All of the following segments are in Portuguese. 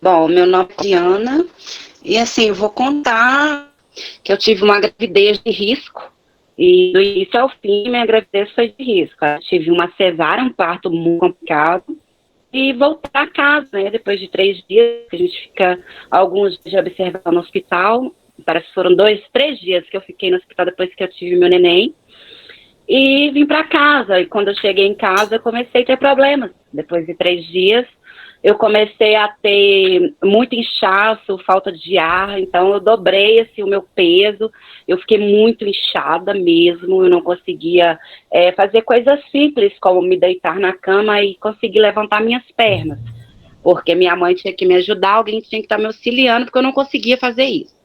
Bom, meu nome é Diana, e assim, eu vou contar que eu tive uma gravidez de risco, e do início ao fim, minha gravidez foi de risco. Eu tive uma cesárea, um parto muito complicado, e voltar para casa, né, depois de 3 dias, que a gente fica alguns dias de observação no hospital, parece que foram 3 dias que eu fiquei no hospital depois que eu tive meu neném, e vim para casa. E quando eu cheguei em casa, eu comecei a ter problemas. Depois de 3 dias, eu comecei a ter muito inchaço, falta de ar. Então, eu dobrei assim, o meu peso. Eu fiquei muito inchada mesmo. Eu não conseguia fazer coisas simples, como me deitar na cama e conseguir levantar minhas pernas. Porque minha mãe tinha que me ajudar, alguém tinha que estar me auxiliando, porque eu não conseguia fazer isso.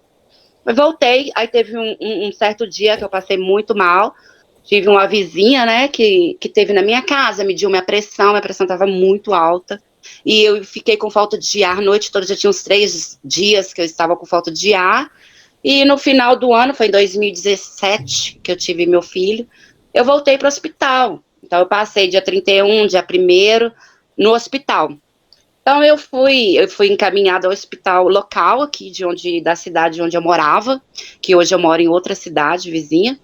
Eu voltei, aí teve um certo dia que eu passei muito mal. Tive uma vizinha, né, que teve na minha casa, mediu minha pressão estava muito alta. E eu fiquei com falta de ar a noite toda, já tinha uns 3 dias que eu estava com falta de ar. E no final do ano, foi em 2017 que eu tive meu filho, eu voltei para o hospital. Então eu passei dia 31, dia 1º, no hospital. Então eu fui encaminhada ao hospital local aqui da cidade onde eu morava, que hoje eu moro em outra cidade vizinha.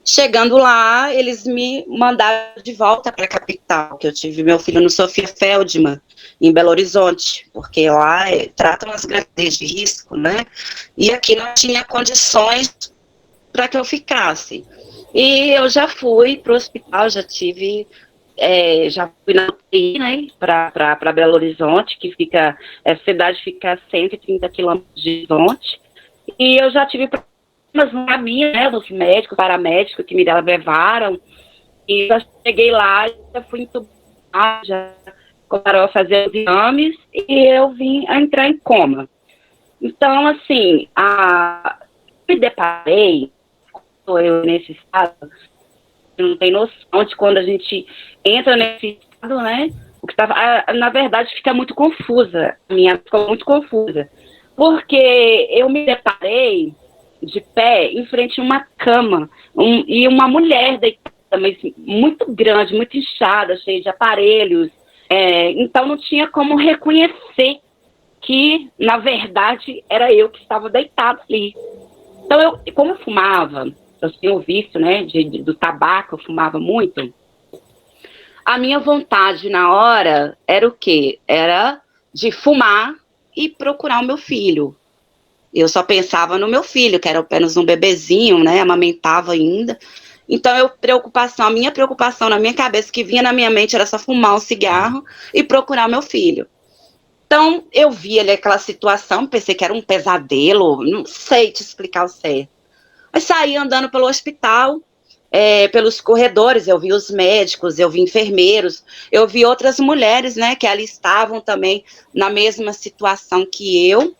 Chegando lá, eles me mandaram de volta para a capital, que eu tive meu filho no Sofia Feldman, em Belo Horizonte, porque lá tratam as gravidez de risco, né? E aqui não tinha condições para que eu ficasse. E eu já fui para o hospital, já fui na UTI, né, para Belo Horizonte, que fica, a cidade fica a 130 quilômetros de Horizonte, e eu já tive problemas na minha, né, dos médicos, paramédicos que me levaram, e eu cheguei lá, já fui entubada, já começaram a fazer os exames, e eu vim a entrar em coma. Então, assim, me deparei, estou eu nesse estado, não tem noção de quando a gente entra nesse estado, né? O que tava, na verdade, fica muito confusa. A minha ficou muito confusa. Porque eu me deparei de pé em frente a uma cama e uma mulher deitada, mas muito grande, muito inchada, cheia de aparelhos. Então não tinha como reconhecer que, na verdade, era eu que estava deitado ali. Então, como eu fumava, eu tinha o vício, né, do tabaco, eu fumava muito, a minha vontade na hora era o quê? Era de fumar e procurar o meu filho. Eu só pensava no meu filho, que era apenas um bebezinho, né, amamentava ainda. Então, a minha preocupação na minha cabeça, que vinha na minha mente, era só fumar um cigarro e procurar meu filho. Então, eu vi ali aquela situação, pensei que era um pesadelo, não sei te explicar o certo. Mas saí andando pelo hospital, pelos corredores, eu vi os médicos, eu vi enfermeiros, eu vi outras mulheres, né, que ali estavam também na mesma situação que eu,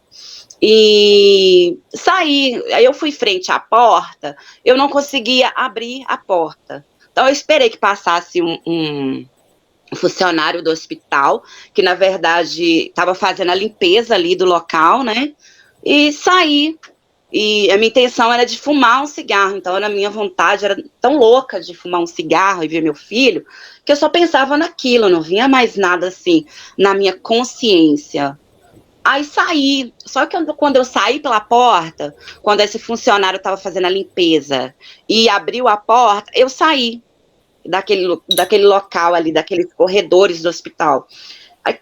e saí, aí eu fui frente à porta, eu não conseguia abrir a porta. Então eu esperei que passasse um funcionário do hospital, que na verdade estava fazendo a limpeza ali do local, né, e saí. E a minha intenção era de fumar um cigarro, então a minha vontade era tão louca de fumar um cigarro e ver meu filho, que eu só pensava naquilo, não vinha mais nada assim na minha consciência. Aí saí, só que quando eu saí pela porta, quando esse funcionário estava fazendo a limpeza e abriu a porta, eu saí daquele local ali, daqueles corredores do hospital. Aí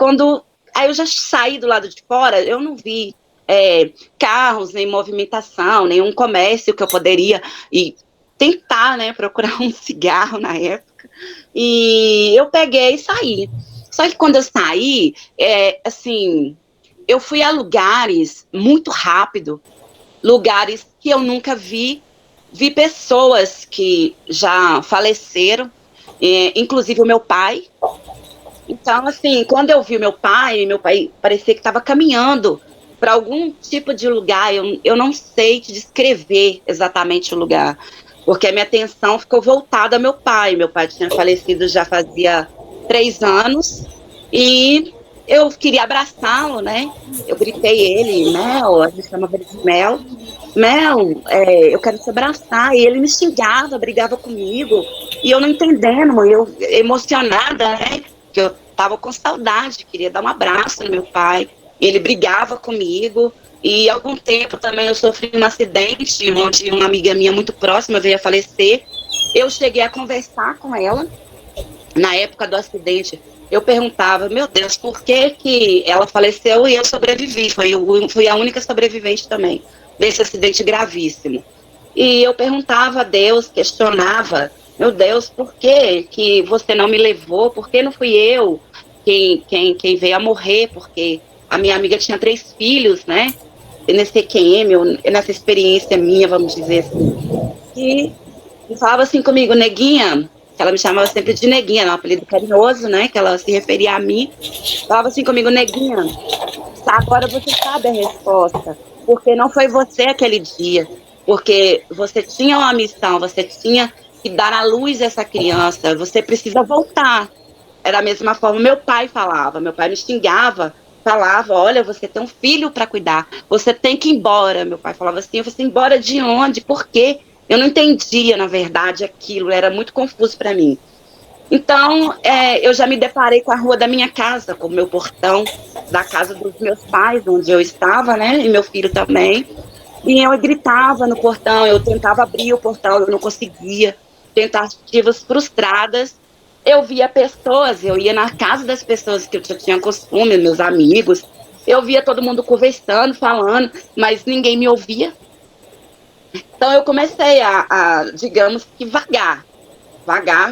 eu já saí do lado de fora, eu não vi carros, nem movimentação, nenhum comércio que eu poderia tentar, né, procurar um cigarro na época. E eu peguei e saí. Só que quando eu saí, assim, eu fui a lugares muito rápido, lugares que eu nunca vi pessoas que já faleceram, inclusive o meu pai. Então, assim, quando eu vi meu pai parecia que estava caminhando para algum tipo de lugar, eu não sei te descrever exatamente o lugar, porque a minha atenção ficou voltada ao meu pai. Meu pai tinha falecido já fazia 3 anos, e eu queria abraçá-lo, né? Eu gritei ele, Mel, a gente chamava ele de Mel, Mel, eu quero te abraçar, e ele me xingava, brigava comigo, e eu não entendendo, eu emocionada, né? Que eu tava com saudade, queria dar um abraço no meu pai. ele brigava comigo, e há algum tempo também eu sofri um acidente, onde uma amiga minha muito próxima veio a falecer. Eu cheguei a conversar com ela, na época do acidente, eu perguntava, meu Deus, por que que ela faleceu e eu sobrevivi? Fui a única sobrevivente também desse acidente gravíssimo. E eu perguntava a Deus, questionava, meu Deus, por que que você não me levou? Por que não fui eu quem veio a morrer? Porque a minha amiga tinha 3 filhos, né? Nesse EQM, nessa experiência minha, vamos dizer assim. E falava assim comigo, neguinha, que ela me chamava sempre de neguinha, era um apelido carinhoso, né? Que ela se referia a mim. Falava assim comigo, neguinha, agora você sabe a resposta, porque não foi você aquele dia, porque você tinha uma missão, você tinha que dar à luz essa criança, você precisa voltar. Era a mesma forma meu pai falava, meu pai me xingava, falava, olha, você tem um filho para cuidar, você tem que ir embora. Meu pai falava assim, você embora de onde? Por quê? Eu não entendia, na verdade, aquilo, era muito confuso para mim. Então, eu já me deparei com a rua da minha casa, com o meu portão da casa dos meus pais, onde eu estava, né, e meu filho também. E eu gritava no portão, eu tentava abrir o portão, eu não conseguia, tentativas frustradas. Eu via pessoas, eu ia na casa das pessoas que eu já tinha costume, meus amigos, eu via todo mundo conversando, falando, mas ninguém me ouvia. Então eu comecei digamos que vagar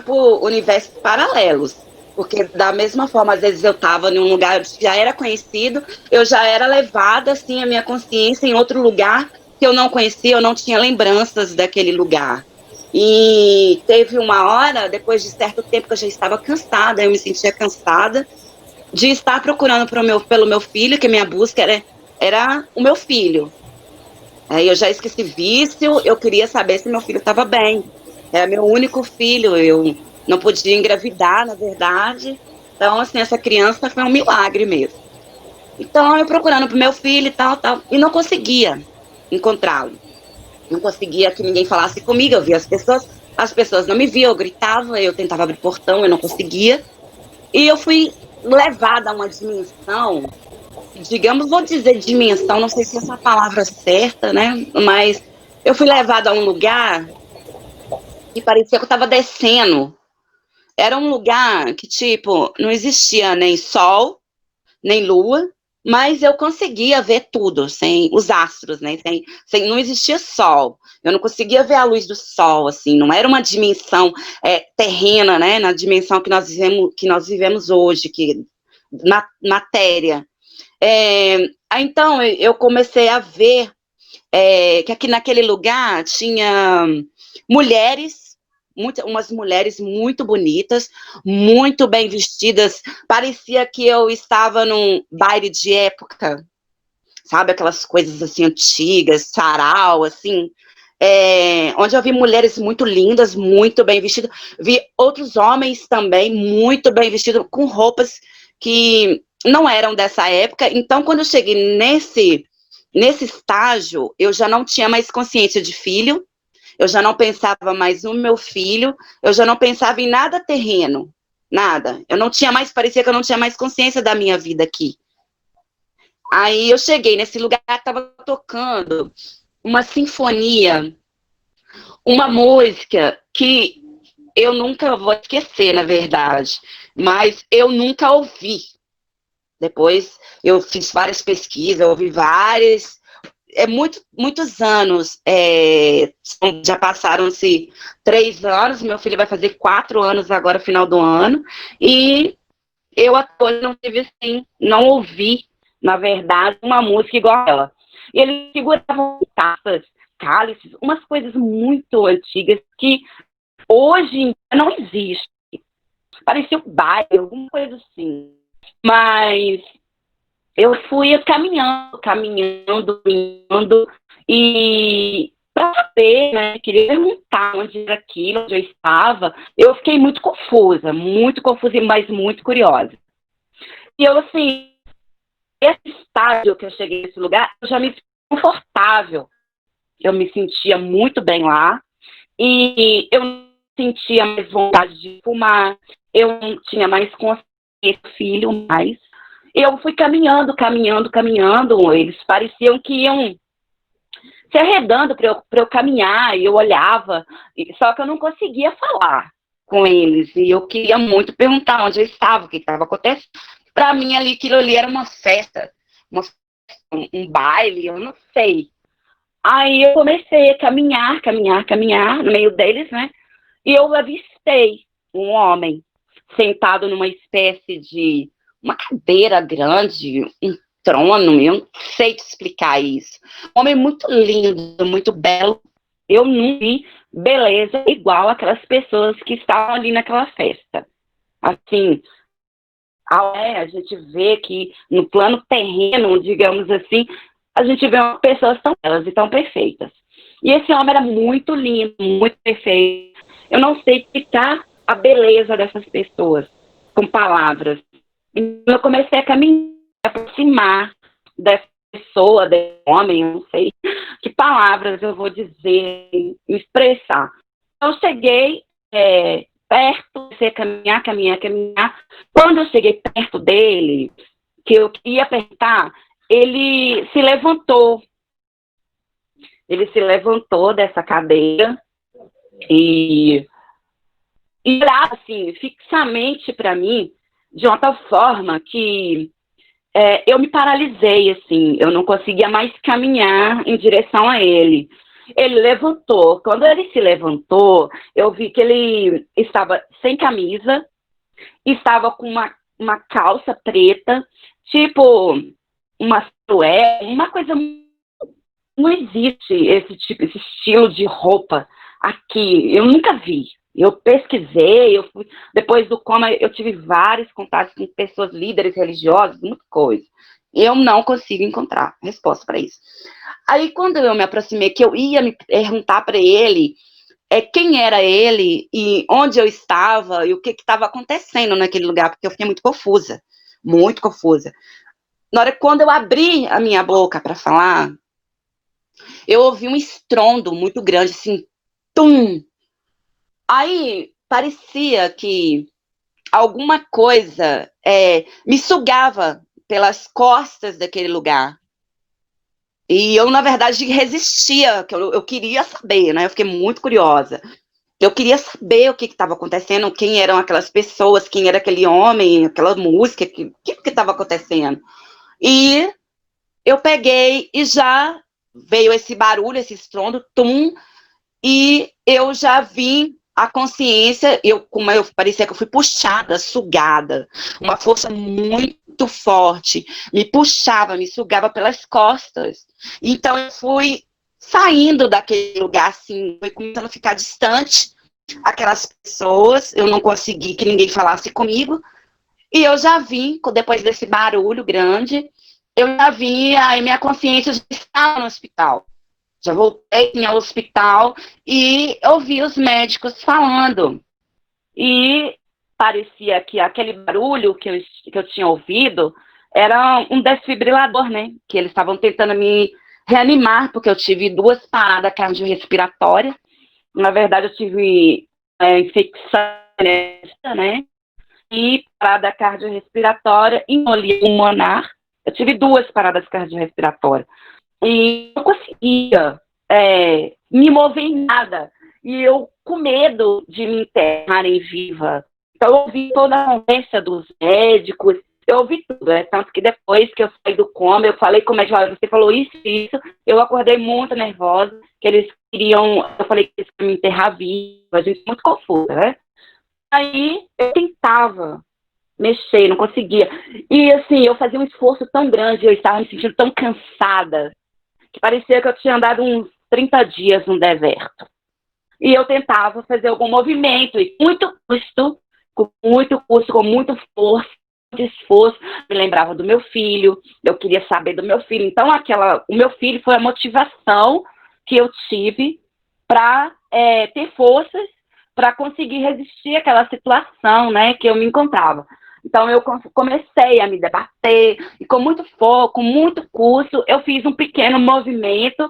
por universos paralelos. Porque da mesma forma, às vezes eu estava em um lugar que já era conhecido, eu já era levada, assim, a minha consciência em outro lugar que eu não conhecia, eu não tinha lembranças daquele lugar. E teve uma hora, depois de certo tempo que eu já estava cansada, eu me sentia cansada de estar procurando pelo meu filho, que a minha busca era o meu filho. Aí eu já esqueci vício, eu queria saber se meu filho estava bem. Era meu único filho, eu não podia engravidar, na verdade. Então, assim, essa criança foi um milagre mesmo. Então, eu procurando pro meu filho e tal, tal, e não conseguia encontrá-lo. Não conseguia que ninguém falasse comigo, eu via as pessoas não me viam, eu gritava, eu tentava abrir portão, eu não conseguia. E eu fui levada a uma dimensão, digamos, vou dizer dimensão, não sei se essa é a palavra certa, né? Mas eu fui levada a um lugar que parecia que eu estava descendo. Era um lugar que, tipo, não existia nem sol, nem lua, mas eu conseguia ver tudo, sem os astros, né? Não existia sol. Eu não conseguia ver a luz do sol, assim, não era uma dimensão terrena, né? Na dimensão que nós vivemos hoje, que matéria. Então, eu comecei a ver que aqui naquele lugar tinha mulheres, umas mulheres muito bonitas, muito bem vestidas, parecia que eu estava num baile de época, sabe, aquelas coisas assim antigas, sarau, assim, onde eu vi mulheres muito lindas, muito bem vestidas, vi outros homens também muito bem vestidos, com roupas que não eram dessa época. Então, quando eu cheguei nesse estágio, eu já não tinha mais consciência de filho, eu já não pensava mais no meu filho, eu já não pensava em nada terreno, nada. Eu não tinha mais, parecia que eu não tinha mais consciência da minha vida aqui. Aí eu cheguei nesse lugar, estava tocando uma sinfonia, uma música que eu nunca vou esquecer, na verdade, mas eu nunca ouvi. Depois eu fiz várias pesquisas, eu ouvi várias, muitos anos, já passaram-se 3 anos, meu filho vai fazer 4 anos agora, final do ano, e eu até não tive assim, não ouvi, na verdade, uma música igual a ela. E eles seguravam taças, cálices, umas coisas muito antigas que hoje não existe. Parecia um baile, alguma coisa assim. Mas eu fui caminhando, caminhando, caminhando, e para saber, né, queria perguntar onde era aquilo, onde eu estava. Eu fiquei muito confusa, mas muito curiosa. E eu, assim, esse estágio que eu cheguei nesse lugar, eu já me senti confortável. Eu me sentia muito bem lá, e eu não sentia mais vontade de fumar, eu não tinha mais consciência do filho mais. Eu fui caminhando, caminhando, caminhando, eles pareciam que iam se arredando para eu caminhar, e eu olhava, só que eu não conseguia falar com eles, e eu queria muito perguntar onde eu estava, o que estava acontecendo. Para mim, ali, aquilo ali era uma festa, um baile, eu não sei. Aí eu comecei a caminhar, caminhar, caminhar no meio deles, né? E eu avistei um homem sentado numa espécie de uma cadeira grande, um trono, eu não sei te explicar isso. Um homem muito lindo, muito belo. Eu não vi beleza igual aquelas pessoas que estavam ali naquela festa. Assim, a gente vê que no plano terreno, digamos assim, a gente vê pessoas tão belas e tão perfeitas. E esse homem era muito lindo, muito perfeito. Eu não sei explicar a beleza dessas pessoas com palavras. Então, eu comecei a caminhar, a aproximar dessa pessoa, desse homem, eu não sei que palavras eu vou dizer, me expressar. Eu cheguei perto, comecei a caminhar, caminhar, caminhar. Quando eu cheguei perto dele, que eu queria apertar, ele se levantou. Ele se levantou dessa cadeira e olhava assim, fixamente para mim, de uma tal forma que eu me paralisei, assim, eu não conseguia mais caminhar em direção a ele. Ele levantou. Quando ele se levantou, eu vi que ele estava sem camisa, estava com uma calça preta, tipo uma suéte, uma coisa. Não existe esse estilo de roupa aqui. Eu nunca vi. Eu pesquisei, depois do coma, eu tive vários contatos com pessoas, líderes religiosos, muita coisa. Eu não consigo encontrar resposta para isso. Aí, quando eu me aproximei, que eu ia me perguntar para ele quem era ele e onde eu estava e o que estava acontecendo naquele lugar, porque eu fiquei muito confusa. Muito confusa. Quando eu abri a minha boca para falar, eu ouvi um estrondo muito grande, assim, tum! Aí parecia que alguma coisa me sugava pelas costas daquele lugar. E eu, na verdade, resistia, que eu queria saber, né? Eu fiquei muito curiosa. Eu queria saber o que estava acontecendo, quem eram aquelas pessoas, quem era aquele homem, aquela música, o que estava acontecendo. E eu peguei e já veio esse barulho, esse estrondo, tum, e eu já vi a consciência, como eu parecia que eu fui puxada, sugada, uma força muito forte, me puxava, me sugava pelas costas. Então eu fui saindo daquele lugar, assim, foi começando a ficar distante, aquelas pessoas, eu não consegui que ninguém falasse comigo, e eu já vi, depois desse barulho grande, eu já vi, aí minha consciência já estava no hospital. Já voltei ao hospital e ouvi os médicos falando. E parecia que aquele barulho que eu tinha ouvido era um desfibrilador, né? Que eles estavam tentando me reanimar, porque eu tive 2 paradas cardiorrespiratórias. Na verdade, eu tive infecção, né? E parada cardiorrespiratória e pulmonar. Eu tive 2 paradas cardiorrespiratórias. E não conseguia me mover em nada. E eu com medo de me enterrarem viva. Então eu ouvi toda a conversa dos médicos, eu ouvi tudo, né? Tanto que depois que eu saí do coma, eu falei com o médico, você falou isso e isso, eu acordei muito nervosa, que eles queriam, eu falei que eles queriam me enterrar viva, a gente muito confusa, né? Aí eu tentava mexer, não conseguia. E assim, eu fazia um esforço tão grande, eu estava me sentindo tão cansada, que parecia que eu tinha andado uns 30 dias no deserto. E eu tentava fazer algum movimento, e com muito custo, com muito força, muito esforço, me lembrava do meu filho, eu queria saber do meu filho. Então, o meu filho foi a motivação que eu tive para ter forças para conseguir resistir àquela situação, né, que eu me encontrava. Então, eu comecei a me debater, e com muito foco, com muito custo, eu fiz um pequeno movimento,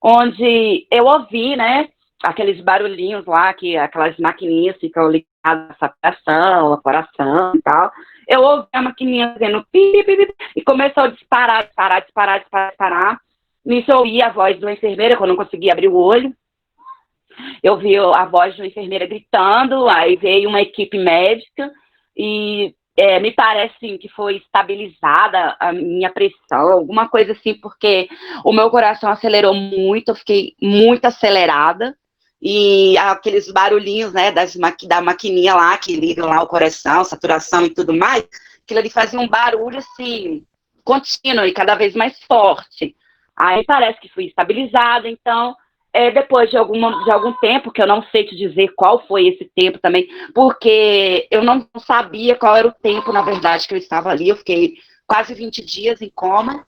onde eu ouvi, né, aqueles barulhinhos lá, que aquelas maquininhas ficam ligadas à saturação, ao coração e tal. eu ouvi a maquininha fazendo pi, pi, pi, e começou a disparar. Nisso eu ouvi a voz de uma enfermeira, quando eu não conseguia abrir o olho. Eu vi a voz de uma enfermeira gritando, aí veio uma equipe médica e me parece assim, que foi estabilizada a minha pressão, alguma coisa assim, porque o meu coração acelerou muito, eu fiquei muito acelerada, e aqueles barulhinhos, né, da maquininha lá, que liga lá o coração, saturação e tudo mais, aquilo ali fazia um barulho, assim, contínuo e cada vez mais forte. Aí parece que fui estabilizada, então depois de algum tempo, que eu não sei te dizer qual foi esse tempo também, porque eu não sabia qual era o tempo, na verdade, que eu estava ali. Eu fiquei quase 20 dias em coma,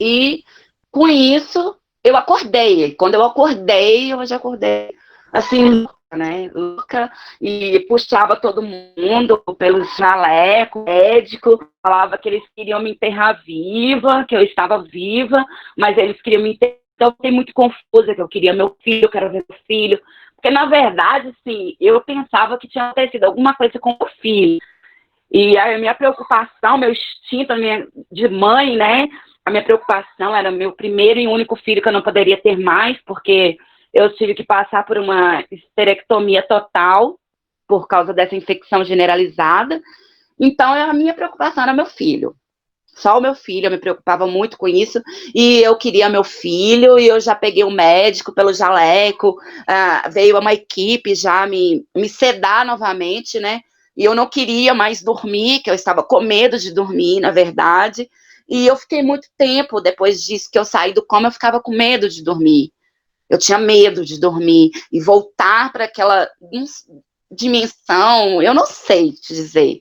e com isso eu acordei. Quando eu já acordei assim, louca, né? Louca, e puxava todo mundo pelo jaleco, médico, falava que eles queriam me enterrar viva, que eu estava viva, mas eles queriam me enterrar. Então, eu fiquei muito confusa, que eu queria meu filho, eu quero ver meu filho. Porque, na verdade, assim, eu pensava que tinha acontecido alguma coisa com o meu filho. E a minha preocupação, meu instinto de mãe, né? A minha preocupação era meu primeiro e único filho que eu não poderia ter mais, porque eu tive que passar por uma esterectomia total por causa dessa infecção generalizada. Então, a minha preocupação era meu filho. Só o meu filho, eu me preocupava muito com isso, e eu queria meu filho, e eu já peguei um médico pelo jaleco, veio uma equipe já me sedar novamente, né, e eu não queria mais dormir, que eu estava com medo de dormir, na verdade, e eu fiquei muito tempo, depois disso que eu saí do coma, eu ficava com medo de dormir, eu tinha medo de dormir, e voltar para aquela dimensão, eu não sei te dizer,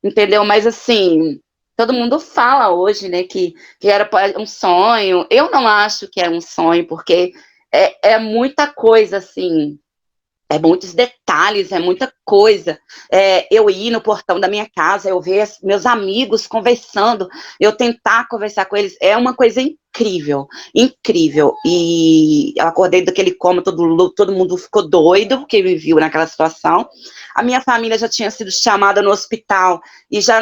entendeu, mas assim... Todo mundo fala hoje, né, que era um sonho. Eu não acho que é um sonho, porque é muita coisa, assim, é muitos detalhes, é muita coisa. Eu ir no portão da minha casa, eu ver meus amigos conversando, eu tentar conversar com eles, é uma coisa incrível, incrível. E eu acordei daquele coma, todo mundo ficou doido, porque me viu naquela situação. A minha família já tinha sido chamada no hospital e já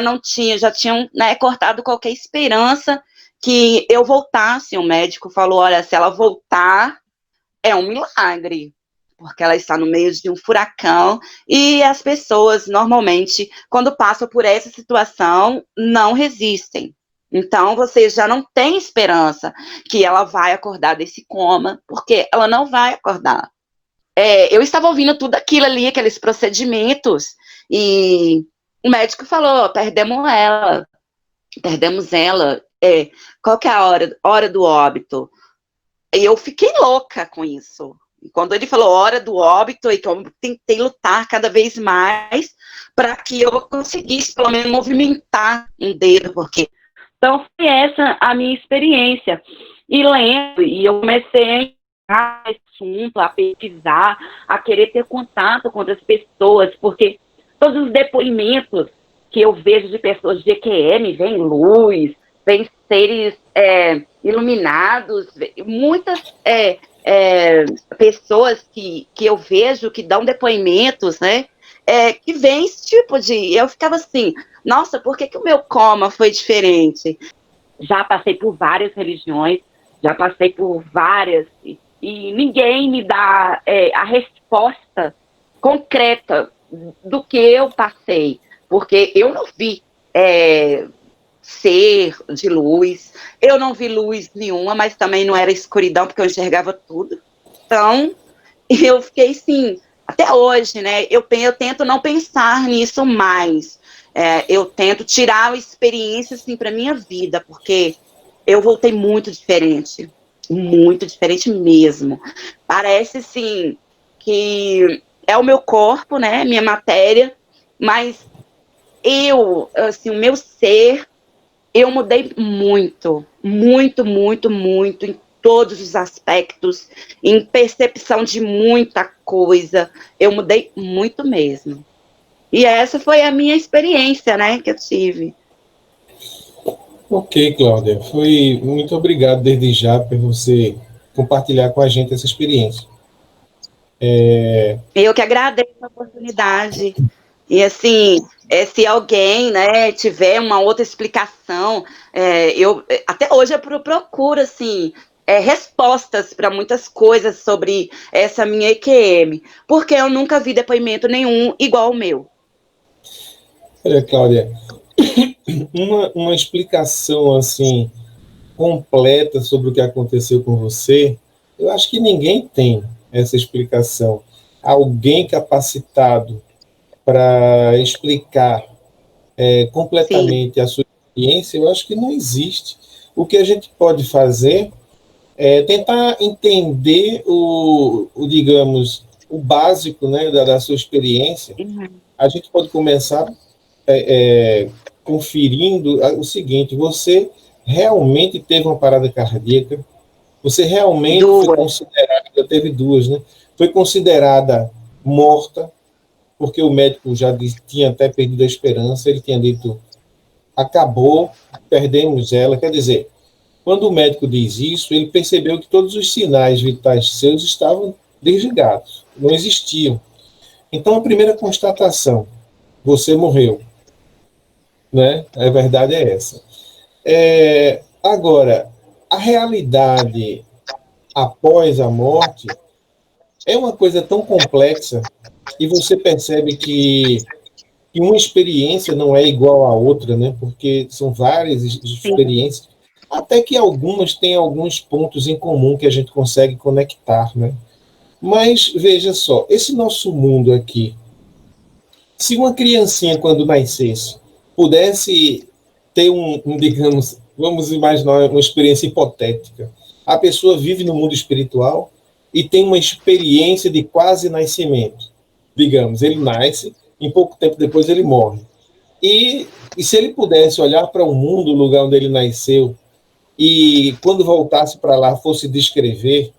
tinham, né, cortado qualquer esperança que eu voltasse. O médico falou, olha, se ela voltar, é um milagre, porque ela está no meio de um furacão, e as pessoas, normalmente, quando passam por essa situação, não resistem. Então, você já não tem esperança que ela vai acordar desse coma, porque ela não vai acordar. Eu estava ouvindo tudo aquilo ali, aqueles procedimentos, e o médico falou, perdemos ela, qual que é a hora do óbito? E eu fiquei louca com isso. E quando ele falou hora do óbito, então eu tentei lutar cada vez mais para que eu conseguisse, pelo menos, movimentar um dedo, porque... Então, foi essa a minha experiência. E lembro, e eu comecei a assunto, a pesquisar, a querer ter contato com outras pessoas, porque todos os depoimentos que eu vejo de pessoas de EQM, vem luz, vem seres iluminados, muitas pessoas que eu vejo que dão depoimentos, né, que vem esse tipo de... Eu ficava assim, nossa, por que o meu coma foi diferente? Já passei por várias religiões, já passei por várias, e ninguém me dá a resposta concreta do que eu passei, porque eu não vi ser de luz, eu não vi luz nenhuma, mas também não era escuridão, porque eu enxergava tudo. Então, eu fiquei assim, até hoje, né, eu tento não pensar nisso mais, eu tento tirar a experiência, assim, para minha vida, porque eu voltei muito diferente mesmo. Parece, assim, que é o meu corpo, né, minha matéria, mas assim, o meu ser, eu mudei muito, muito, muito, muito, em todos os aspectos, em percepção de muita coisa, eu mudei muito mesmo. E essa foi a minha experiência, né, que eu tive. Ok, Cláudia, foi muito obrigado desde já por você compartilhar com a gente essa experiência. Eu que agradeço a oportunidade. E assim, se alguém, né, tiver uma outra explicação, até hoje eu procuro, assim, respostas para muitas coisas sobre essa minha EQM, porque eu nunca vi depoimento nenhum igual ao meu. Olha, Cláudia, uma explicação assim completa sobre o que aconteceu com você, eu acho que ninguém tem essa explicação. Alguém capacitado para explicar Sim. completamente a sua experiência, eu acho que não existe. O que a gente pode fazer é tentar entender digamos, o básico, né, da sua experiência. Uhum. A gente pode começar conferindo o seguinte: você realmente teve uma parada cardíaca? Você realmente foi Duas. considerada, teve duas, né? Foi considerada morta, porque o médico já tinha até perdido a esperança, ele tinha dito, acabou, perdemos ela. Quer dizer, quando o médico diz isso, ele percebeu que todos os sinais vitais seus estavam desligados, não existiam. Então, a primeira constatação, você morreu, né? A verdade é essa. Agora, a realidade após a morte é uma coisa tão complexa e você percebe que uma experiência não é igual à outra, né? Porque são várias Sim. experiências, até que algumas têm alguns pontos em comum que a gente consegue conectar, né? Mas veja só, esse nosso mundo aqui, se uma criancinha quando nascesse pudesse ter digamos, vamos imaginar uma experiência hipotética, a pessoa vive no mundo espiritual e tem uma experiência de quase nascimento, digamos, ele nasce, em pouco tempo depois ele morre. E se ele pudesse olhar para o mundo, o lugar onde ele nasceu, e quando voltasse para lá fosse descrever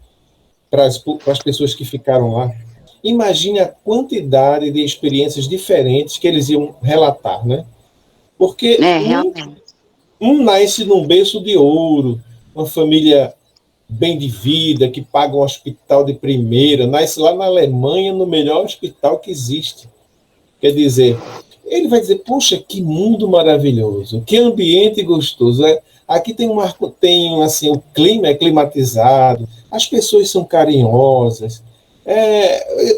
para as pessoas que ficaram lá, imagine a quantidade de experiências diferentes que eles iam relatar, né? Porque Realmente. um nasce num berço de ouro, uma família bem de vida, que paga um hospital de primeira, nasce lá na Alemanha, no melhor hospital que existe. Quer dizer, ele vai dizer, poxa, que mundo maravilhoso, que ambiente gostoso. Aqui tem assim, o clima é climatizado, as pessoas são carinhosas.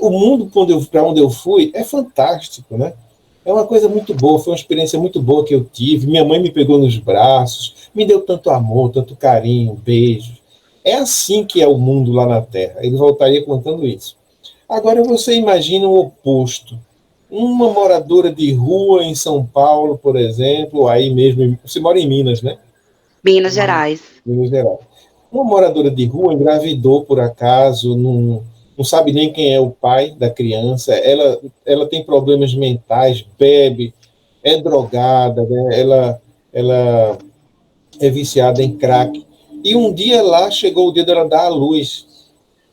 O mundo para onde eu fui é fantástico, né? É uma coisa muito boa, foi uma experiência muito boa que eu tive. Minha mãe me pegou nos braços, me deu tanto amor, tanto carinho, beijos. É assim que é o mundo lá na Terra. Ele voltaria contando isso. Agora você imagina o oposto. Uma moradora de rua em São Paulo, por exemplo, aí mesmo, você mora em Minas, né? Minas Gerais. Minas Gerais. Uma moradora de rua engravidou por acaso, não sabe nem quem é o pai da criança, ela tem problemas mentais, bebe, é drogada, né? Ela é viciada em crack. E um dia lá chegou o dia dela dar à luz.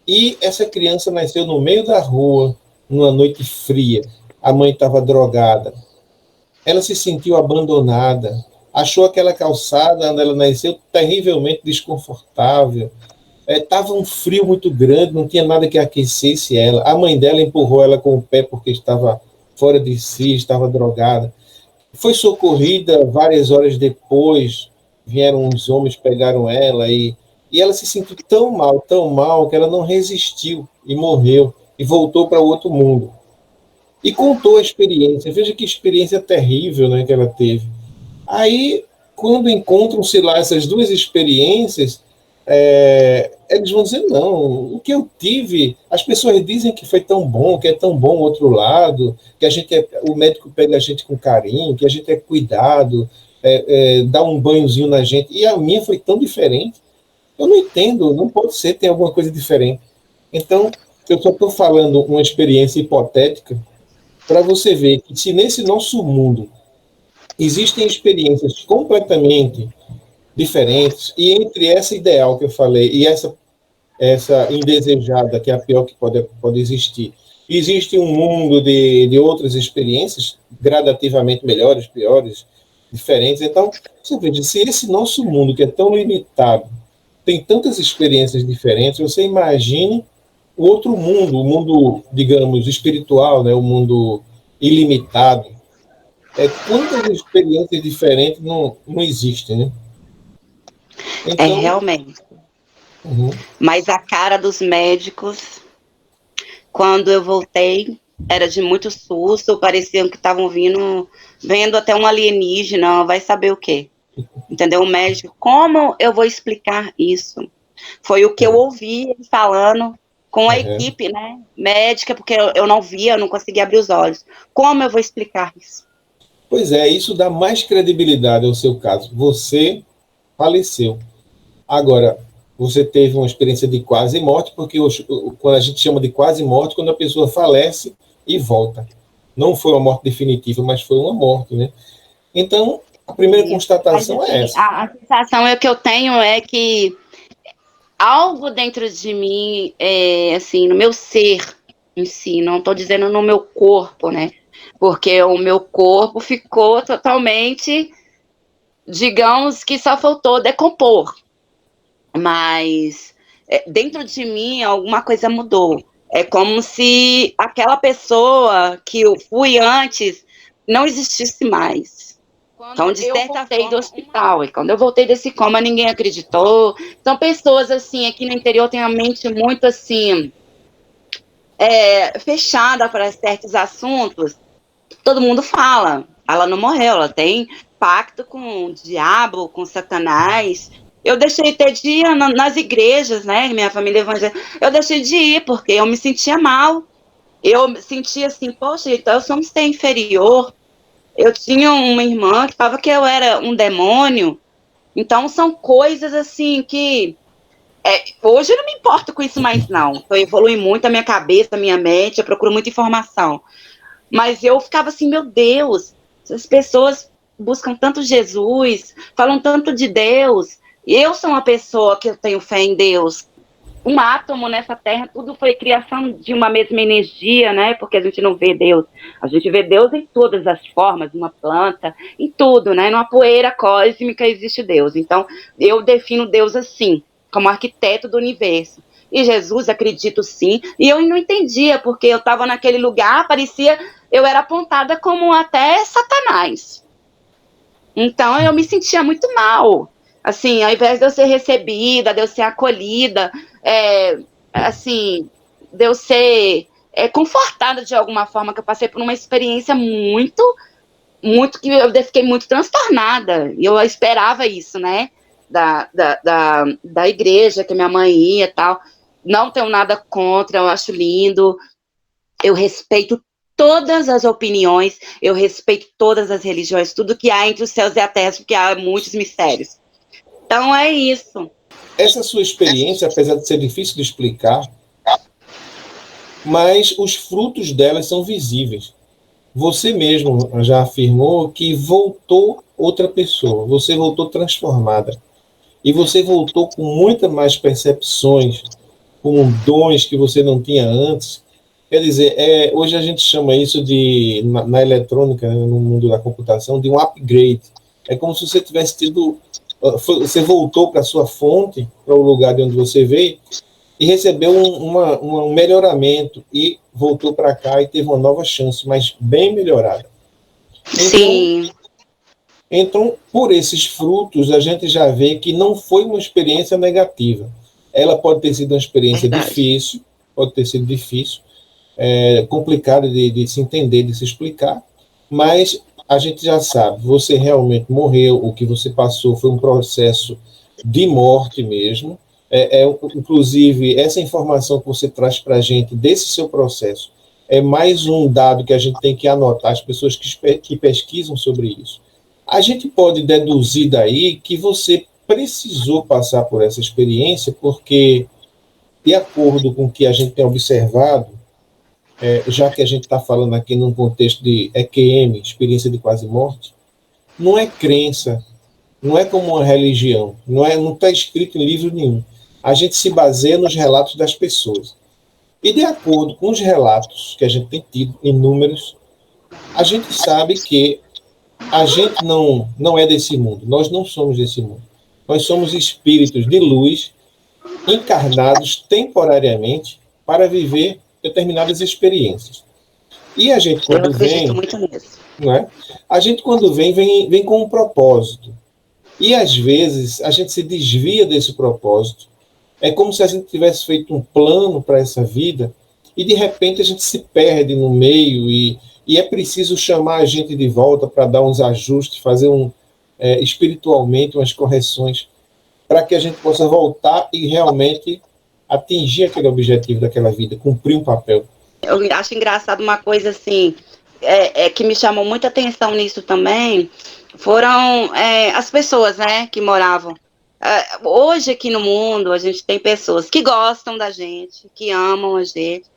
E essa criança nasceu no meio da rua, numa noite fria. A mãe estava drogada. Ela se sentiu abandonada. Achou aquela calçada onde ela nasceu terrivelmente desconfortável. Estava um frio muito grande, não tinha nada que aquecesse ela. A mãe dela empurrou ela com o pé porque estava fora de si, estava drogada. Foi socorrida várias horas depois. Vieram uns homens, pegaram ela e ela se sentiu tão mal, que ela não resistiu e morreu e voltou para outro mundo. E contou a experiência. Veja que experiência terrível, né, que ela teve. Aí, quando encontram-se lá essas duas experiências, eles vão dizer, não, o que eu tive, as pessoas dizem que foi tão bom, que é tão bom o outro lado, que o médico pega a gente com carinho, que a gente é cuidado, dá um banhozinho na gente, e a minha foi tão diferente. Eu não entendo, não pode ser, tem alguma coisa diferente. Então, eu só estou falando uma experiência hipotética para você ver que se nesse nosso mundo existem experiências completamente diferentes, e entre essa ideal que eu falei e essa indesejada, que é a pior que pode existir, existe um mundo de outras experiências, gradativamente melhores, piores, diferentes. Então, você veja, se esse nosso mundo, que é tão limitado, tem tantas experiências diferentes, você imagine o outro mundo, o mundo, digamos, espiritual, né, o mundo ilimitado. Quantas experiências diferentes não existem, né? Então, Realmente. Mas a cara dos médicos, quando eu voltei, era de muito susto, pareciam que estavam vendo até um alienígena, vai saber o quê. Entendeu? O médico, como eu vou explicar isso? Foi o que eu ouvi ele falando com a equipe, né, médica, porque eu não via, eu não conseguia abrir os olhos. Como eu vou explicar isso? Pois é, isso dá mais credibilidade ao seu caso. Você faleceu. Agora, você teve uma experiência de quase morte, porque quando a gente chama de quase morte, quando a pessoa falece e volta. Não foi uma morte definitiva, mas foi uma morte, né? Então, a primeira constatação mas, assim, é essa. A sensação que eu tenho é que algo dentro de mim, assim, no meu ser em si, não estou dizendo no meu corpo, né? Porque o meu corpo ficou totalmente, digamos que só faltou decompor. Mas dentro de mim alguma coisa mudou. É como se aquela pessoa que eu fui antes não existisse mais. Então, de certa forma, do hospital. E quando eu voltei desse coma, ninguém acreditou. Então, pessoas assim, aqui no interior têm a mente muito assim, fechada para certos assuntos. Todo mundo fala. Ela não morreu, ela tem pacto com o diabo, com Satanás. Eu deixei ter de ir nas igrejas, né? Minha família evangélica. Eu deixei de ir porque eu me sentia mal. Eu me sentia assim, poxa, então eu sou um ser inferior. Eu tinha uma irmã que falava que eu era um demônio. Então são coisas assim que hoje eu não me importo com isso mais não. Eu evolui muito a minha cabeça, a minha mente, eu procuro muita informação. Mas eu ficava assim, meu Deus, as pessoas buscam tanto Jesus, falam tanto de Deus. Eu sou uma pessoa que eu tenho fé em Deus. Um átomo nessa terra, tudo foi criação de uma mesma energia, né? Porque a gente não vê Deus. A gente vê Deus em todas as formas, numa planta, em tudo, né? Numa poeira cósmica existe Deus. Então, eu defino Deus assim, como arquiteto do universo. E Jesus, acredito sim. E eu não entendia, porque eu estava naquele lugar, parecia, eu era apontada como até Satanás. Então, eu me sentia muito mal. Assim, ao invés de eu ser recebida, de eu ser acolhida, assim, de eu ser confortada de alguma forma, que eu passei por uma experiência muito, muito, que eu fiquei muito transtornada. E eu esperava isso, né? Da igreja, que minha mãe ia e tal. Não tenho nada contra, eu acho lindo. Eu respeito todas as opiniões, eu respeito todas as religiões, tudo que há entre os céus e a terra, porque há muitos mistérios. Então é isso. Essa sua experiência, apesar de ser difícil de explicar, mas os frutos dela são visíveis. Você mesmo já afirmou que voltou outra pessoa, você voltou transformada. E você voltou com muitas mais percepções, com dons que você não tinha antes. Quer dizer, hoje a gente chama isso de, na eletrônica, né, no mundo da computação, de um upgrade. É como se você tivesse tido, você voltou para a sua fonte, para o lugar de onde você veio, e recebeu um melhoramento, e voltou para cá e teve uma nova chance, mas bem melhorada. Então, sim. Então, por esses frutos, a gente já vê que não foi uma experiência negativa. Ela pode ter sido uma experiência difícil, pode ter sido difícil, complicada de se entender, de se explicar, mas a gente já sabe, você realmente morreu, o que você passou foi um processo de morte mesmo. Inclusive, essa informação que você traz para a gente desse seu processo é mais um dado que a gente tem que anotar, as pessoas que pesquisam sobre isso. A gente pode deduzir daí que você precisou passar por essa experiência porque, de acordo com o que a gente tem observado, já que a gente está falando aqui num contexto de EQM, experiência de quase morte, não é crença, não é como uma religião, não está escrito em livro nenhum. A gente se baseia nos relatos das pessoas. E de acordo com os relatos que a gente tem tido, inúmeros, a gente sabe que a gente não é desse mundo, nós não somos desse mundo. Nós somos espíritos de luz encarnados temporariamente para viver determinadas experiências. E a gente, Eu quando acredito vem, muito nisso. não é? A gente, quando vem com um propósito. E, às vezes, a gente se desvia desse propósito. É como se a gente tivesse feito um plano para essa vida e, de repente, a gente se perde no meio e é preciso chamar a gente de volta para dar uns ajustes, fazer espiritualmente umas correções para que a gente possa voltar e realmente atingir aquele objetivo daquela vida, cumprir um papel. Eu acho engraçado uma coisa assim, que me chamou muita atenção nisso também, foram as pessoas, né, que moravam. Hoje aqui no mundo, a gente tem pessoas que gostam da gente, que amam a gente,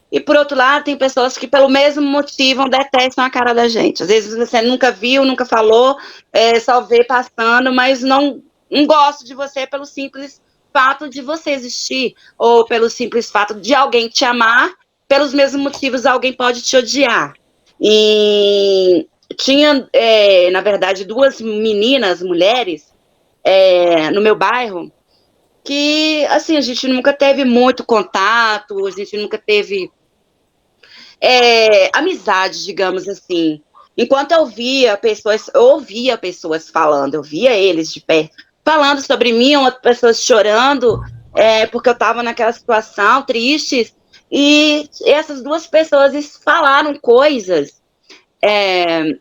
e por outro lado, tem pessoas que pelo mesmo motivo detestam a cara da gente. Às vezes você nunca viu, nunca falou, só vê passando, mas não gosta de você pelo simples fato de você existir, ou pelo simples fato de alguém te amar, pelos mesmos motivos alguém pode te odiar. E tinha, na verdade, duas meninas, mulheres, no meu bairro, que, assim, a gente nunca teve muito contato, a gente nunca teve amizade, digamos assim. Enquanto eu ouvia pessoas falando, eu via eles de perto, falando sobre mim, outras pessoas chorando, porque eu estava naquela situação triste, e essas duas pessoas falaram coisas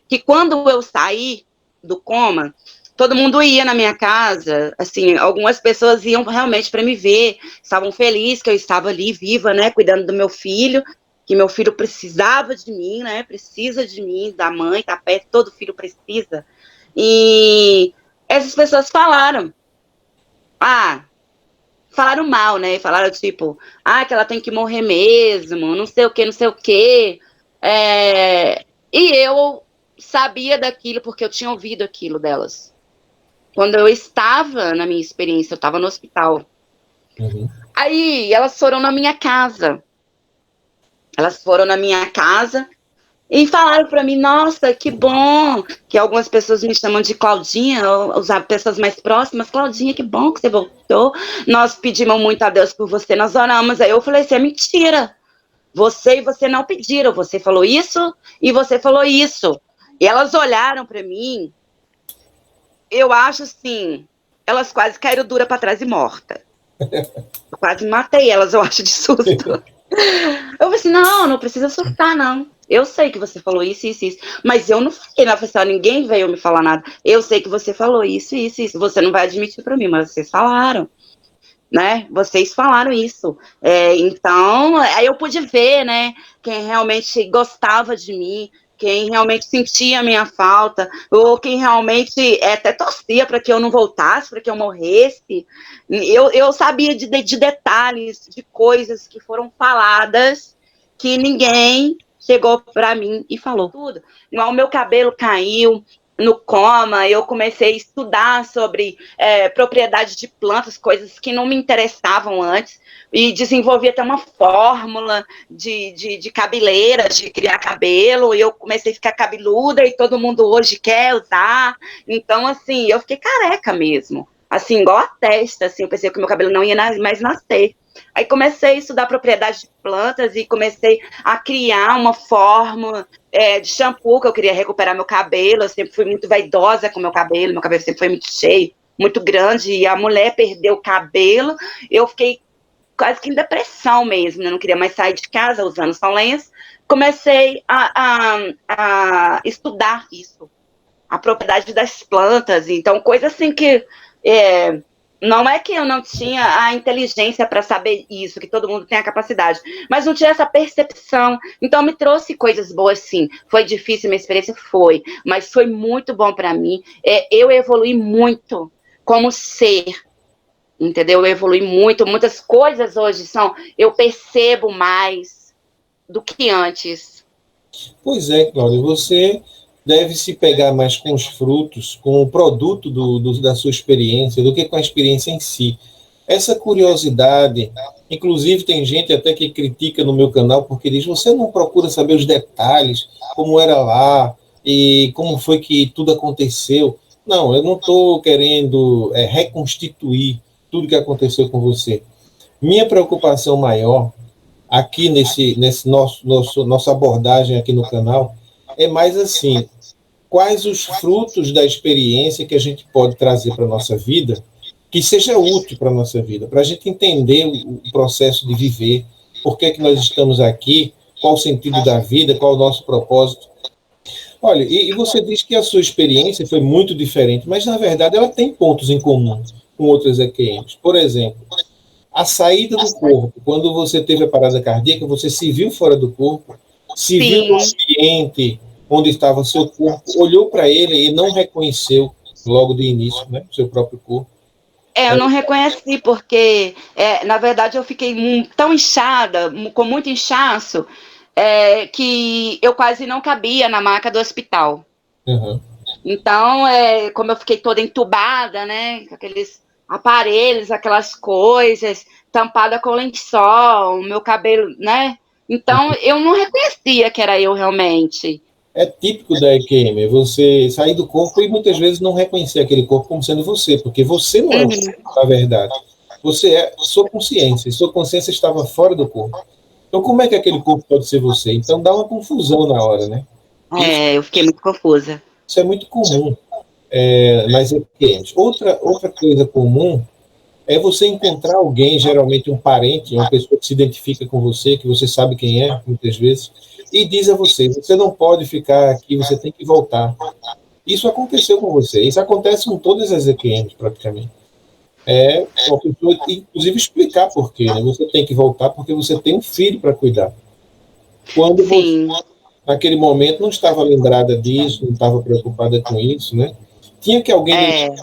que quando eu saí do coma, todo mundo ia na minha casa, assim, algumas pessoas iam realmente para me ver, estavam felizes que eu estava ali viva, né, cuidando do meu filho, que meu filho precisava de mim, né, precisa de mim, da mãe, tá perto, todo filho precisa. E essas pessoas falaram mal, né, falaram tipo, que ela tem que morrer mesmo, não sei o que, não sei o que. E eu sabia daquilo porque eu tinha ouvido aquilo delas. Quando eu estava na minha experiência, eu estava no hospital. Uhum. Aí elas foram na minha casa. Elas foram na minha casa e falaram para mim, nossa, que bom, que algumas pessoas me chamam de Claudinha, as pessoas mais próximas, Claudinha, que bom que você voltou. Nós pedimos muito a Deus por você, nós oramos. Aí eu falei assim, é mentira. Você e você não pediram, você falou isso e você falou isso. E elas olharam para mim, eu acho assim, elas quase caíram dura para trás e morta. Eu quase matei elas, eu acho, de susto. Eu falei assim, não precisa surtar, não. Eu sei que você falou isso, isso, isso. Mas eu não fiquei na pessoa, ninguém veio me falar nada. Eu sei que você falou isso, isso, isso. Você não vai admitir para mim, mas vocês falaram, né? Vocês falaram isso. Então, aí eu pude ver, né? Quem realmente gostava de mim, quem realmente sentia a minha falta, ou quem realmente até torcia para que eu não voltasse, para que eu morresse. Eu sabia de detalhes, de coisas que foram faladas, que ninguém chegou para mim e falou tudo. O meu cabelo caiu no coma, eu comecei a estudar sobre propriedade de plantas, coisas que não me interessavam antes, e desenvolvi até uma fórmula de cabeleira, de criar cabelo, e eu comecei a ficar cabeluda, e todo mundo hoje quer usar. Então, assim, eu fiquei careca mesmo, assim, igual a testa, assim, eu pensei que o meu cabelo não ia mais nascer. Aí comecei a estudar propriedade de plantas e comecei a criar uma fórmula de shampoo, que eu queria recuperar meu cabelo. Eu sempre fui muito vaidosa com meu cabelo sempre foi muito cheio, muito grande, e a mulher perdeu o cabelo, eu fiquei quase que em depressão mesmo, né? Não queria mais sair de casa usando só lenço. Comecei a estudar isso, a propriedade das plantas, então coisa assim que não é que eu não tinha a inteligência para saber isso, que todo mundo tem a capacidade, mas não tinha essa percepção. Então me trouxe coisas boas, sim. Foi difícil, minha experiência foi, mas foi muito bom para mim. Eu evolui muito como ser, entendeu? Eu evolui muito. Muitas coisas hoje eu percebo mais do que antes. Pois é, Cláudio, você deve se pegar mais com os frutos, com o produto da sua experiência, do que com a experiência em si. Essa curiosidade, inclusive tem gente até que critica no meu canal porque diz, você não procura saber os detalhes, como era lá e como foi que tudo aconteceu. Não, eu não estou querendo reconstituir tudo que aconteceu com você. Minha preocupação maior aqui nesse nossa abordagem aqui no canal, é mais assim, quais os frutos da experiência que a gente pode trazer para a nossa vida, que seja útil para a nossa vida, para a gente entender o processo de viver, por que nós estamos aqui, qual o sentido da vida, qual o nosso propósito. Olha, e você diz que a sua experiência foi muito diferente, mas na verdade ela tem pontos em comum com outras EQMs. Por exemplo, a saída do corpo, quando você teve a parada cardíaca, você se viu fora do corpo, se viu no Sim. ambiente onde estava seu corpo, olhou para ele e não reconheceu logo de início, né, seu próprio corpo. Eu não reconheci, porque, na verdade, eu fiquei tão inchada, com muito inchaço, que eu quase não cabia na maca do hospital. Uhum. Então, como eu fiquei toda entubada, né, com aqueles aparelhos, aquelas coisas, tampada com lençol, meu cabelo, né? Então, eu não reconhecia que era eu realmente. É típico da EQM, você sair do corpo e muitas vezes não reconhecer aquele corpo como sendo você, porque você não é o corpo, na verdade. Você é sua consciência, e sua consciência estava fora do corpo. Então, como é que aquele corpo pode ser você? Então, dá uma confusão na hora, né? Isso, Eu fiquei muito confusa. isso é muito comum nas EQMs. Outra coisa comum é você encontrar alguém, geralmente um parente, uma pessoa que se identifica com você, que você sabe quem é, muitas vezes, e diz a você: você não pode ficar aqui, você tem que voltar. Isso aconteceu com você. Isso acontece com todas as EQMs, praticamente. É uma pessoa, inclusive, explicar por quê. Né? Você tem que voltar porque você tem um filho para cuidar. Quando você, Sim. naquele momento, não estava lembrada disso, não estava preocupada com isso, né? Tinha que alguém lhe...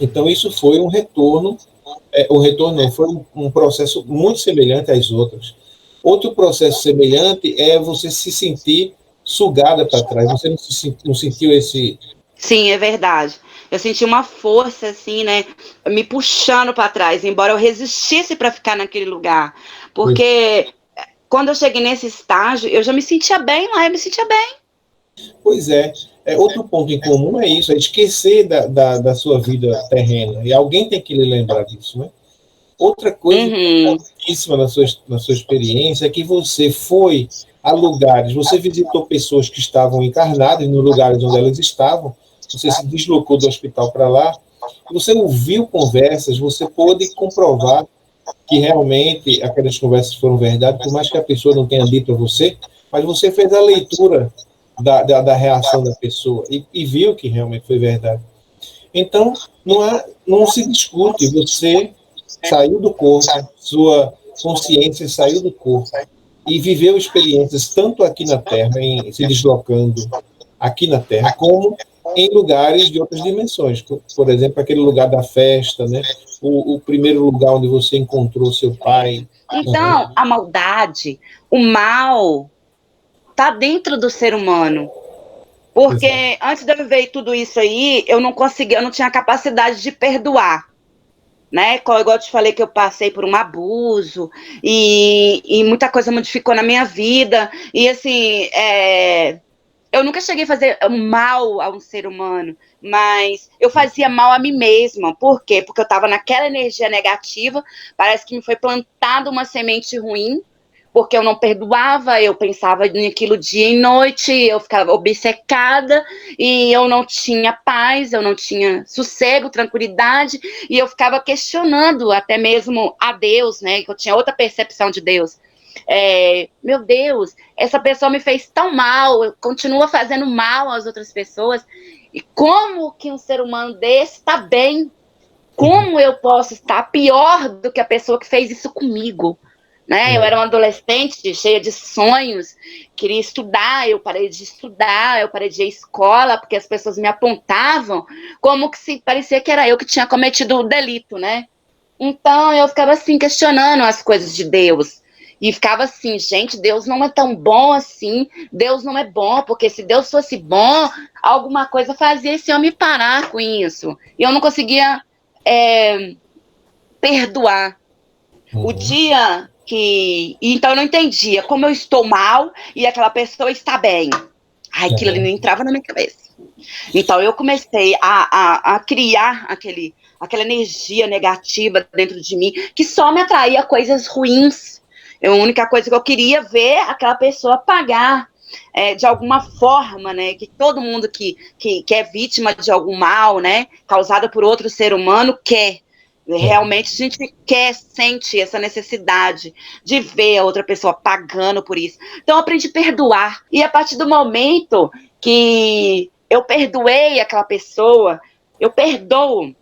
Então, isso foi um retorno. O retorno não, foi um processo muito semelhante às outras. Outro processo semelhante é você se sentir sugada para trás. Você não sentiu esse... Sim, é verdade. Eu senti uma força, assim, né, me puxando para trás, embora eu resistisse para ficar naquele lugar. Porque quando eu cheguei nesse estágio, eu já me sentia bem lá, eu me sentia bem. Pois é. Outro ponto em comum é isso, é esquecer da sua vida terrena. E alguém tem que lhe lembrar disso, né? Outra coisa importantíssima na sua experiência é que você foi a lugares, você visitou pessoas que estavam encarnadas nos lugares onde elas estavam, você se deslocou do hospital para lá, você ouviu conversas, você pôde comprovar que realmente aquelas conversas foram verdade, por mais que a pessoa não tenha dito a você, mas você fez a leitura da reação da pessoa e viu que realmente foi verdade. Então, não se discute, você saiu do corpo, sua consciência saiu do corpo e viveu experiências tanto aqui na Terra, se deslocando aqui na Terra, como em lugares de outras dimensões. Por exemplo, aquele lugar da festa, né? O primeiro lugar onde você encontrou seu pai. Então, a maldade, o mal, tá dentro do ser humano. Porque Exato. antes de eu viver tudo isso aí, eu não conseguia, eu não tinha capacidade de perdoar. Né? Igual eu te falei que eu passei por um abuso e muita coisa modificou na minha vida. E assim, eu nunca cheguei a fazer mal a um ser humano, mas eu fazia mal a mim mesma. Por quê? Porque eu estava naquela energia negativa, parece que me foi plantada uma semente ruim, porque eu não perdoava, eu pensava naquilo dia e noite, eu ficava obcecada e eu não tinha paz, eu não tinha sossego, tranquilidade, e eu ficava questionando até mesmo a Deus, né? Que eu tinha outra percepção de Deus. Meu Deus, essa pessoa me fez tão mal, continua fazendo mal às outras pessoas, e como que um ser humano desse está bem? Como eu posso estar pior do que a pessoa que fez isso comigo? Né? Eu era uma adolescente cheia de sonhos, queria estudar, eu parei de estudar, eu parei de ir à escola, porque as pessoas me apontavam como que se parecia que era eu que tinha cometido o delito, né? Então eu ficava assim, questionando as coisas de Deus. E ficava assim, gente, Deus não é tão bom assim, Deus não é bom, porque se Deus fosse bom, alguma coisa fazia esse homem parar com isso. E eu não conseguia perdoar. O dia que... Então eu não entendia como eu estou mal e aquela pessoa está bem. Ai, aquilo ali não entrava na minha cabeça. Então eu comecei a criar aquela energia negativa dentro de mim, que só me atraía coisas ruins. A única coisa que eu queria ver aquela pessoa pagar de alguma forma, né? Que todo mundo que é vítima de algum mal, né? Causada por outro ser humano, quer. Realmente a gente sente essa necessidade de ver a outra pessoa pagando por isso. Então eu aprendi a perdoar. E a partir do momento que eu perdoei aquela pessoa, eu perdoo.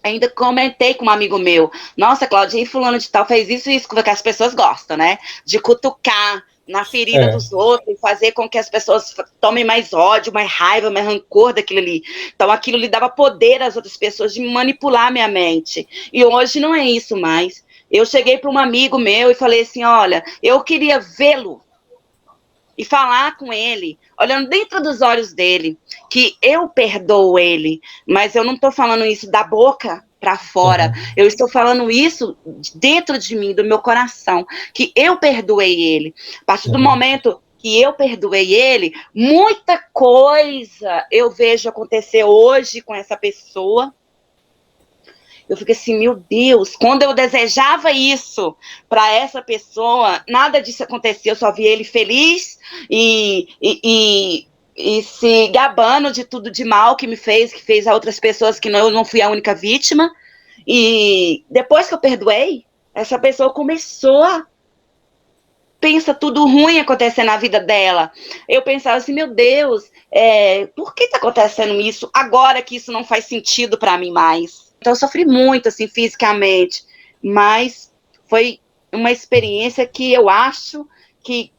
Ainda comentei com um amigo meu, nossa, Cláudia, e fulano de tal fez isso, que as pessoas gostam, né? De cutucar na ferida dos outros, fazer com que as pessoas tomem mais ódio, mais raiva, mais rancor daquilo ali. Então aquilo lhe dava poder às outras pessoas de manipular minha mente. E hoje não é isso mais. Eu cheguei para um amigo meu e falei assim, olha, eu queria vê-lo e falar com ele, olhando dentro dos olhos dele, que eu perdoo ele, mas eu não estou falando isso da boca para fora, eu estou falando isso dentro de mim, do meu coração, que eu perdoei ele. A partir do momento que eu perdoei ele, muita coisa eu vejo acontecer hoje com essa pessoa. Eu fiquei assim, meu Deus, quando eu desejava isso para essa pessoa, nada disso acontecia, eu só via ele feliz e se gabando de tudo de mal que fez a outras pessoas, que eu não fui a única vítima. E depois que eu perdoei, essa pessoa começou a pensar tudo ruim acontecendo na vida dela. Eu pensava assim, meu Deus, por que está acontecendo isso agora que isso não faz sentido para mim mais? Então eu sofri muito, assim, fisicamente, mas foi uma experiência que eu acho que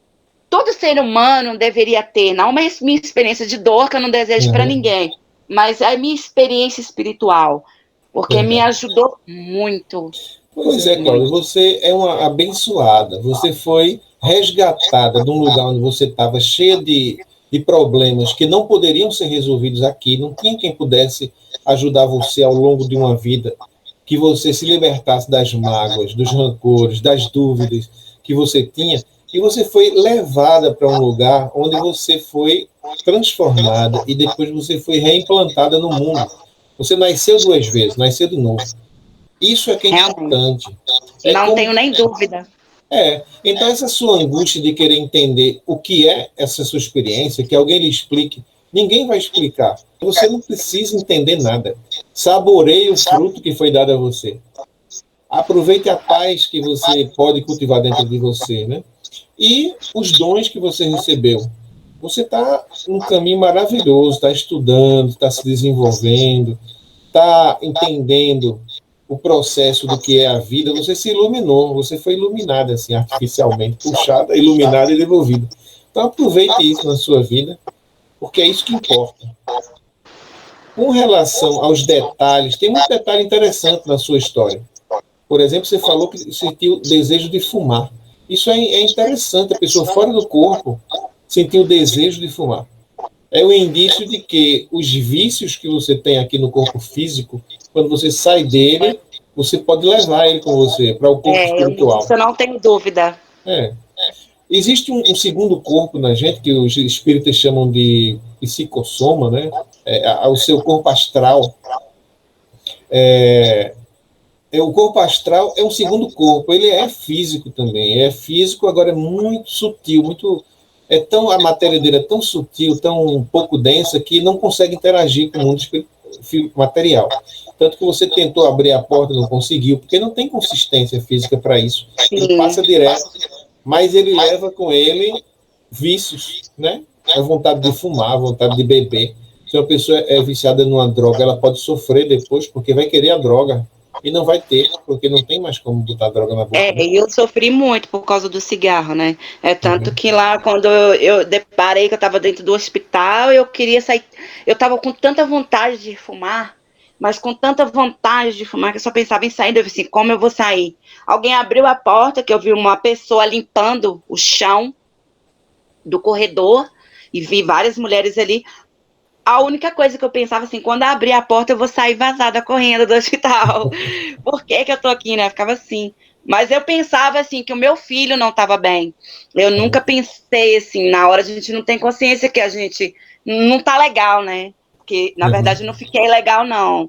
todo ser humano deveria ter, não uma minha experiência de dor que eu não desejo para ninguém, mas a minha experiência espiritual, porque me ajudou muito. Pois é, Cláudia, você é uma abençoada, você foi resgatada de um lugar onde você estava cheia de problemas que não poderiam ser resolvidos aqui, não tinha quem pudesse ajudar você ao longo de uma vida, que você se libertasse das mágoas, dos rancores, das dúvidas que você tinha, e você foi levada para um lugar onde você foi transformada e depois você foi reimplantada no mundo. Você nasceu 2 vezes, nasceu de novo. Isso é que é importante. Não tenho nem dúvida. Então essa sua angústia de querer entender o que é essa sua experiência, que alguém lhe explique, ninguém vai explicar. Você não precisa entender nada. Saboreie o fruto que foi dado a você. Aproveite a paz que você pode cultivar dentro de você, né? E os dons que você recebeu. Você está num caminho maravilhoso, está estudando, está se desenvolvendo, está entendendo o processo do que é a vida. Você se iluminou, você foi iluminada assim, artificialmente, puxada, iluminada e devolvida. Então aproveite isso na sua vida, porque é isso que importa. Com relação aos detalhes, tem muito detalhe interessante na sua história. Por exemplo, você falou que sentiu desejo de fumar. Isso é interessante, a pessoa fora do corpo sentiu o desejo de fumar. É o indício de que os vícios que você tem aqui no corpo físico, quando você sai dele, você pode levar ele com você para o corpo espiritual. Isso eu não tenho dúvida. Existe um segundo corpo na gente, que os espíritas chamam de psicossoma, né? O seu corpo astral. O corpo astral é um segundo corpo, ele é físico também, é físico, agora é muito sutil, a matéria dele é tão sutil, tão pouco densa, que não consegue interagir com o mundo material. Tanto que você tentou abrir a porta, não conseguiu, porque não tem consistência física para isso. Ele passa direto, mas ele leva com ele vícios, né? A vontade de fumar, a vontade de beber. Se uma pessoa é viciada numa droga, ela pode sofrer depois, porque vai querer a droga. E não vai ter, porque não tem mais como botar droga na boca. Eu sofri muito por causa do cigarro, né? Tanto que lá, quando eu deparei que eu estava dentro do hospital, eu queria sair. Eu estava com tanta vontade de fumar, mas com tanta vontade de fumar, que eu só pensava em sair. Eu disse assim, como eu vou sair? Alguém abriu a porta, que eu vi uma pessoa limpando o chão do corredor, e vi várias mulheres ali. A única coisa que eu pensava assim, quando eu abrir a porta, eu vou sair vazada correndo do hospital. Por que eu tô aqui, né? Eu ficava assim. Mas eu pensava assim, que o meu filho não estava bem. Eu nunca pensei assim, na hora a gente não tem consciência que a gente não tá legal, né? Porque, na verdade, eu não fiquei legal, não.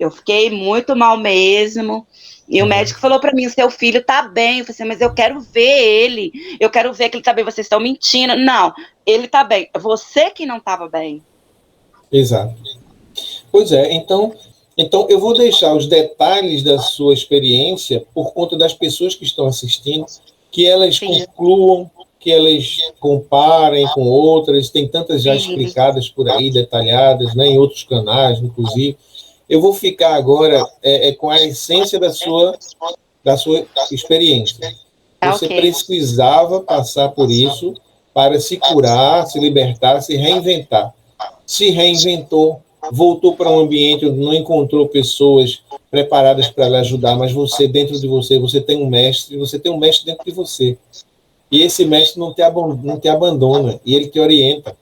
Eu fiquei muito mal mesmo. E o médico falou para mim, seu filho tá bem. Eu falei assim, mas eu quero ver ele. Eu quero ver que ele tá bem. Vocês estão mentindo. Não, ele tá bem. Você que não tava bem. Exato. Pois é, então eu vou deixar os detalhes da sua experiência por conta das pessoas que estão assistindo, que elas Sim. concluam, que elas comparem com outras, tem tantas já Sim. explicadas por aí, detalhadas, né, em outros canais, inclusive. Eu vou ficar agora com a essência da sua experiência. Tá Você ok. precisava passar por isso para se curar, se libertar, se reinventar. Se reinventou, voltou para um ambiente onde não encontrou pessoas preparadas para lhe ajudar, mas você, dentro de você, você tem um mestre dentro de você. E esse mestre não te abandona, e ele te orienta.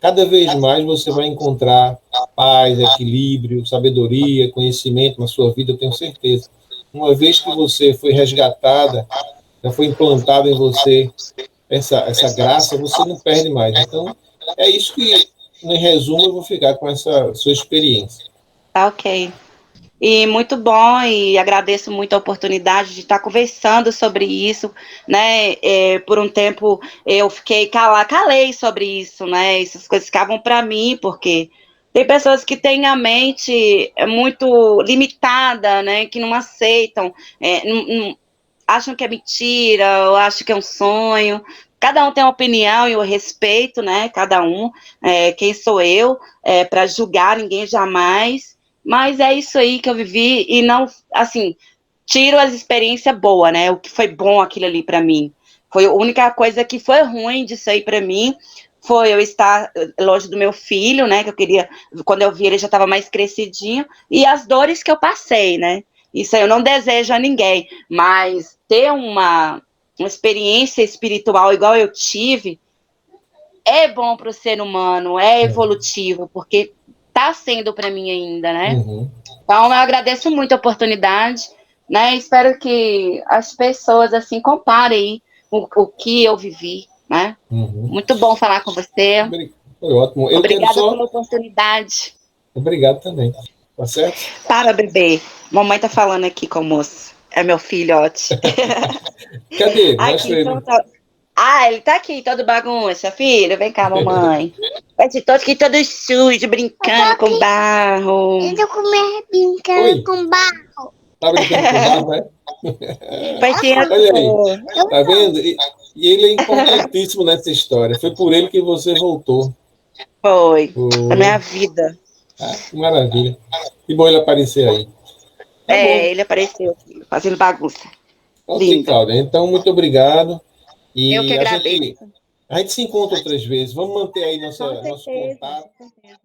Cada vez mais você vai encontrar paz, equilíbrio, sabedoria, conhecimento na sua vida, eu tenho certeza. Uma vez que você foi resgatada, já foi implantado em você essa graça, você não perde mais. Então, é isso que, em resumo, eu vou ficar com essa sua experiência. Tá ok. E muito bom, e agradeço muito a oportunidade de estar conversando sobre isso, né? Por um tempo eu fiquei calei sobre isso, né? Essas coisas ficavam para mim, porque tem pessoas que têm a mente muito limitada, né? Que não aceitam, acham que é mentira, ou acham que é um sonho. Cada um tem uma opinião e eu respeito, né? Cada um, quem sou eu, para julgar ninguém jamais. Mas é isso aí que eu vivi e não, assim, tiro as experiências boas, né? O que foi bom aquilo ali para mim. Foi a única coisa que foi ruim disso aí para mim foi eu estar longe do meu filho, né? Que eu queria, quando eu vi ele já estava mais crescidinho e as dores que eu passei, né? Isso aí eu não desejo a ninguém, mas ter uma experiência espiritual igual eu tive é bom para o ser humano, é evolutivo, porque está sendo para mim ainda, né? Uhum. Então eu agradeço muito a oportunidade, né? Espero que as pessoas assim comparem o que eu vivi, né? Uhum. Muito bom falar com você. Foi ótimo. Eu quero Obrigada só. pela oportunidade. Obrigado também. Tá certo? Para, bebê. Mamãe tá falando aqui com o moço. É meu filhote. Cadê? Aqui, Mostra então ele. tá. Ele tá aqui, todo bagunça. Filho, vem cá, mamãe. Vai ser todo aqui, todo sujo, brincando com barro. Eu tô brincando Oi, com barro. tá brincando com barro, né? Vai ser Olha aí, Eu tá tô. vendo? E ele é importantíssimo nessa história. Foi por ele que você voltou. Foi. A Foi. minha vida. Ah, que maravilha. Que bom ele aparecer aí. Tá bom. Ele apareceu aqui, fazendo bagunça. Ok, Linda. Cláudia. Então, muito obrigado. Eu que E agradeço. a gente se encontra outras vezes. Vamos manter aí Com nosso certeza, contato. com certeza.